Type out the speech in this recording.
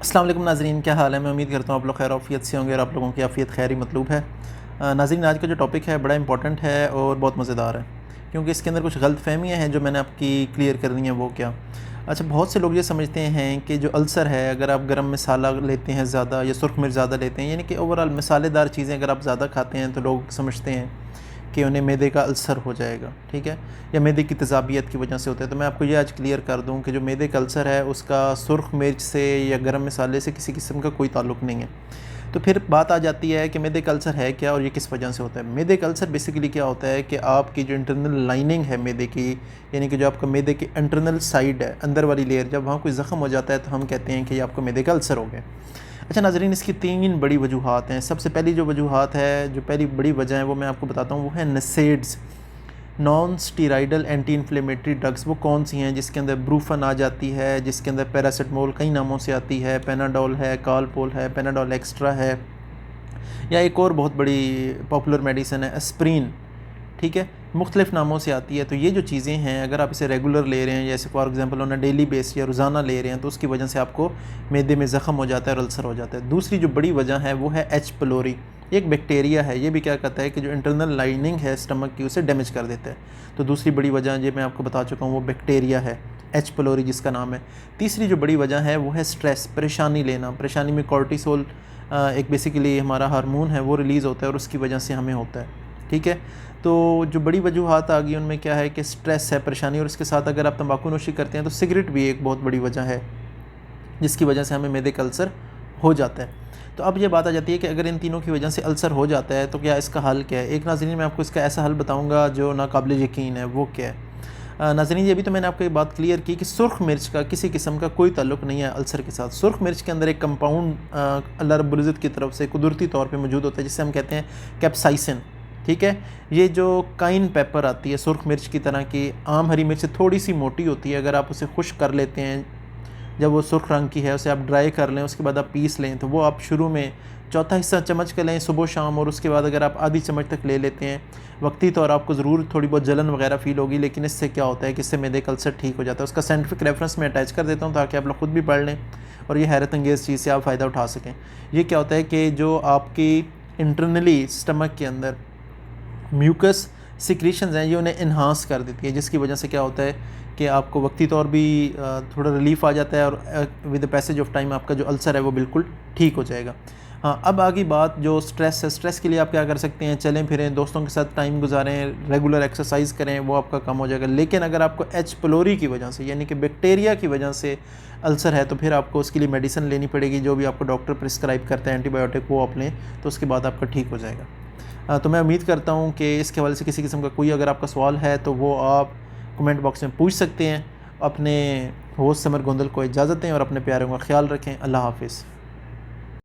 अस्सलाम वालेकुम नाज़रीन, क्या हाल है। मैं उम्मीद करता हूँ आप लोग खैर आफियत से होंगे और आप लोगों की आफियत खैर ही मतलूब है। नाज़रीन, आज का जो टॉपिक है बड़ा इंपॉर्टेंट है और बहुत मज़ेदार है, क्योंकि इसके अंदर कुछ गलत फहमियाँ हैं जो मैंने आपकी क्लियर करनी है। वो क्या? अच्छा, बहुत से लोग ये समझते हैं कि जो अल्सर है, अगर आप गरम मसाला लेते हैं ज़्यादा या सुरख मिर्च ज़्यादा लेते हैं, यानी कि ओवरऑल मसालेदार चीज़ें अगर आप ज़्यादा खाते हैं, तो लोग समझते हैं कि उन्हें मैदे का अल्सर हो जाएगा, ठीक है, या मैदे की तेज़ाबियत की वजह से होता है। तो मैं आपको ये आज क्लियर कर दूं कि जो मैदे का अल्सर है उसका सुरख मिर्च से या गरम मसाले से किसी किस्म का कोई ताल्लुक़ नहीं है। तो फिर बात आ जाती है कि मैदे का अल्सर है क्या और ये किस वजह से होता है। मैदे का अल्सर बेसिकली क्या होता है कि आपकी जो इंटरनल लाइनिंग है मैदे की, यानी कि जो आपका मैदे की इंटरनल साइड है, अंदर वाली लेयर, जब वहाँ कोई ज़ख़म हो जाता है तो हम कहते हैं कि ये आपको मैदे का अल्सर हो गया। अच्छा नाज़रीन, इसकी 3 बड़ी वजूहात हैं। सबसे पहली जो वजूहात है, जो पहली बड़ी वजह है, वो मैं आपको बताता हूँ, वो है NSAIDs, non steroidal anti inflammatory drugs. वो कौन सी हैं? जिसके अंदर ब्रूफन आ जाती है, जिसके अंदर पैरासिटामोल कई नामों से आती है, पेनाडोल है, कालपोल है, पेनाडोल एक्स्ट्रा है, या एक और बहुत बड़ी पॉपुलर मेडिसिन है एस्प्रिन, ठीक है, मुख्तलिफ़ नामों से आती है। तो ये जो चीज़ें हैं, अगर आप इसे रेगुलर ले रहे हैं, जैसे for example on a daily base या रोज़ाना ले रहे हैं, तो उसकी वजह से आपको मैदे में ज़ख़म हो जाता है और अल्सर हो जाता है। दूसरी जो बड़ी वजह है वो है एच प्लोरी, एक बैक्टीरिया है। ये भी क्या कहता है कि जो इंटरनल लाइनिंग है स्टमक की, उसे डैमेज कर देता है। तो दूसरी बड़ी वजह ये मैं आपको बता चुका हूँ, वो बैक्टीरिया है, एच प्लोरी जिसका नाम है। तीसरी जो बड़ी वजह है वो है स्ट्रेस, परेशानी लेना। परेशानी में कॉर्टिसोल एक बेसिकली हमारा हार्मोन है, वो रिलीज़ होता है और उसकी वजह से हमें होता है, ठीक है। तो जो बड़ी वजूहात आ गई उनमें क्या है कि स्ट्रेस है, परेशानी, और इसके साथ अगर आप तंबाकू नोशी करते हैं तो सिगरेट भी एक बहुत बड़ी वजह है जिसकी वजह से हमें मैदे का अल्सर हो जाता है। तो अब ये बात आ जाती है कि अगर इन तीनों की वजह से अल्सर हो जाता है तो क्या इसका हल क्या है। एक नाज़रीन, मैं आपको इसका ऐसा हल बताऊँगा जो नाकाबिल यकीन है। वो क्या है? नाज़रीन, ये भी तो मैंने आपको एक बात क्लियर की कि सुर्ख मिर्च का किसी किस्म का कोई ताल्लुक़ नहीं है अल्सर के साथ। सुर्ख मिर्च के अंदर एक कंपाउंड अल्लाह रब्बुल इज़्ज़त की तरफ से कुदरती तौर पे मौजूद होता है, जिसे हम कहते हैं कैप्साइसिन, ठीक है। ये जो काइन पेपर आती है सुर्ख मिर्च की तरह की, आम हरी मिर्च से थोड़ी सी मोटी होती है। अगर आप उसे खुश्क कर लेते हैं, जब वो सुर्ख रंग की है, उसे आप ड्राई कर लें, उसके बाद आप पीस लें, तो वो आप शुरू में चौथा हिस्सा चम्मच का लें सुबह शाम, और उसके बाद अगर आप आधी चम्मच तक ले लेते हैं, वक्ती तौर आपको ज़रूर थोड़ी बहुत जलन वगैरह फ़ील होगी, लेकिन इससे क्या होता है कि इससे मैदे का अल्सर ठीक हो जाता है। उसका साइंटिफिक रेफरेंस मैं अटैच कर देता हूँ ताकि आप लोग खुद भी पढ़ लें और ये हैरत अंगेज़ चीज़ से आप फ़ायदा उठा सकें। ये क्या होता है कि जो आपकी इंटरनली स्टमक के अंदर म्यूकस सिक्रीशंस हैं, ये उन्हें इन्हांस कर देती है, जिसकी वजह से क्या होता है कि आपको वक्ती तौर भी थोड़ा रिलीफ़ आ जाता है और with the passage of time आपका जो अल्सर है वो बिल्कुल ठीक हो जाएगा। हाँ, अब आगे बात जो स्ट्रेस है। स्ट्रेस के लिए आप क्या कर सकते हैं? चलें फिरें, दोस्तों के साथ टाइम गुजारें, रेगुलर एक्सरसाइज करें, वो आपका कम हो जाएगा। लेकिन अगर आपको एच प्लोरी की वजह से, यानी कि बैक्टीरिया की वजह से अल्सर है, तो फिर आपको उसके लिए मेडिसिन लेनी पड़ेगी। जो भी आपको डॉक्टर प्रिस्क्राइब करते हैं एंटीबायोटिक, वो आप लें, तो उसके बाद आपका ठीक हो जाएगा। तो मैं उम्मीद करता हूँ कि इसके हवाले से किसी किस्म का कोई अगर आपका सवाल है तो वो आप कमेंट बॉक्स में पूछ सकते हैं। अपने होस्ट समर गोंदल को इजाज़त दें और अपने प्यारों का ख्याल रखें। अल्लाह हाफ़िज़।